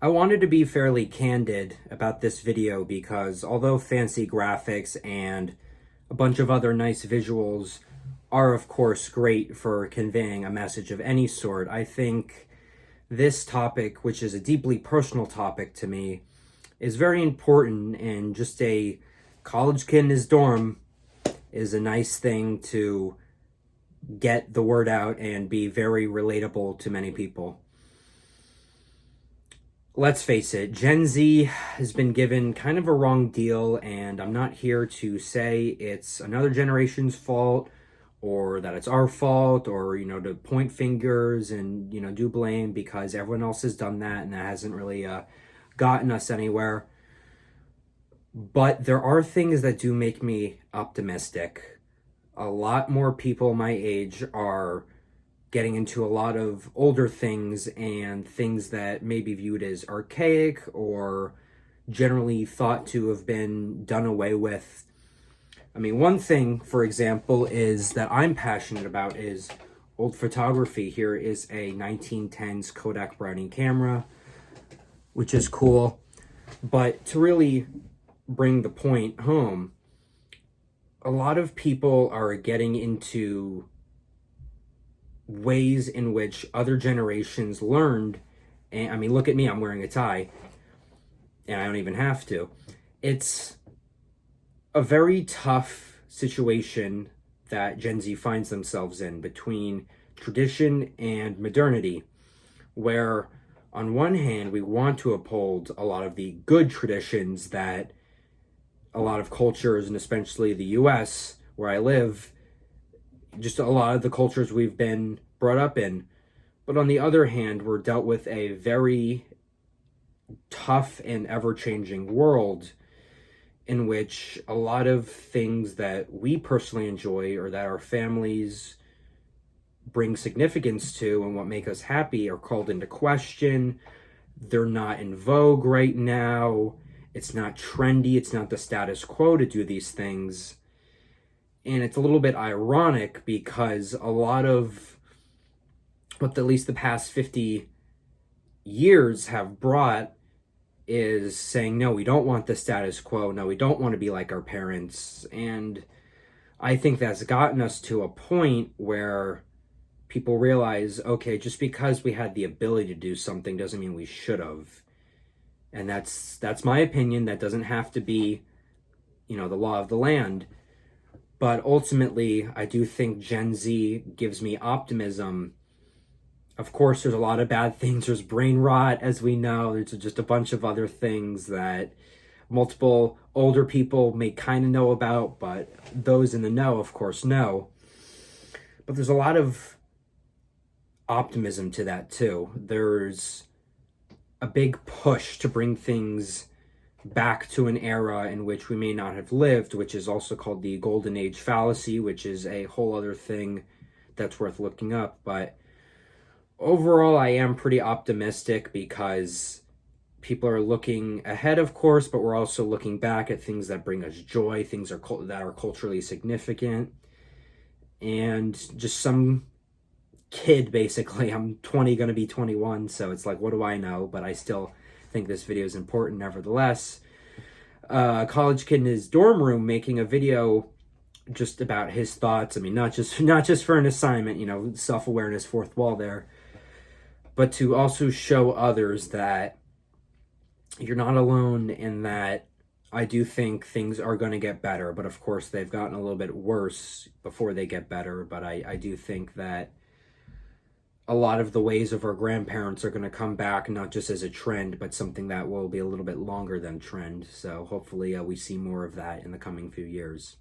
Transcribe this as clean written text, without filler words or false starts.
I wanted to be fairly candid about this video because although fancy graphics and a bunch of other nice visuals are of course great for conveying a message of any sort, I think this topic, which is a deeply personal topic to me, is very important, and just a college kid in his dorm is a nice thing to get the word out and be very relatable to many people. Let's face it, Gen Z has been given kind of a wrong deal, and I'm not here to say it's another generation's fault or that it's our fault, or, to point fingers and, do blame, because everyone else has done that and that hasn't really gotten us anywhere. But there are things that do make me optimistic. A lot more people my age are getting into a lot of older things and things that may be viewed as archaic or generally thought to have been done away with. I mean, one thing, for example, is that I'm passionate about is old photography. Here is a 1910s Kodak Brownie camera, which is cool. But to really bring the point home, a lot of people are getting into ways in which other generations learned. And I mean, look at me, I'm wearing a tie and I don't even have to. It's a very tough situation that Gen Z finds themselves in between tradition and modernity, where on one hand we want to uphold a lot of the good traditions that a lot of cultures, and especially the US where I live, just a lot of the cultures we've been brought up in. But on the other hand, we're dealt with a very tough and ever-changing world in which a lot of things that we personally enjoy or that our families bring significance to and what make us happy are called into question. They're not in vogue right now. It's not trendy. It's not the status quo to do these things. And it's a little bit ironic because a lot of what at least the past 50 years have brought is saying, no, we don't want the status quo. No, we don't want to be like our parents. And I think that's gotten us to a point where people realize, okay, just because we had the ability to do something doesn't mean we should have. And that's my opinion. That doesn't have to be, the law of the land. But ultimately, I do think Gen Z gives me optimism. Of course, there's a lot of bad things. There's brain rot, as we know. There's just a bunch of other things that multiple older people may kind of know about, but those in the know, of course, know. But there's a lot of optimism to that, too. There's a big push to bring things back to an era in which we may not have lived, which is also called the Golden Age fallacy, which is a whole other thing that's worth looking up. But overall, I am pretty optimistic because people are looking ahead, of course, but we're also looking back at things that bring us joy, things that are culturally significant, and just some kid, basically. I'm 20, going to be 21, so it's like, what do I know? But I still think this video is important nevertheless. A college kid in his dorm room making a video just about his thoughts. I mean, not just for an assignment, self-awareness, fourth wall there, but to also show others that you're not alone, and that I do think things are going to get better. But of course, they've gotten a little bit worse before they get better. But I do think that a lot of the ways of our grandparents are going to come back, not just as a trend, but something that will be a little bit longer than trend. So hopefully we see more of that in the coming few years.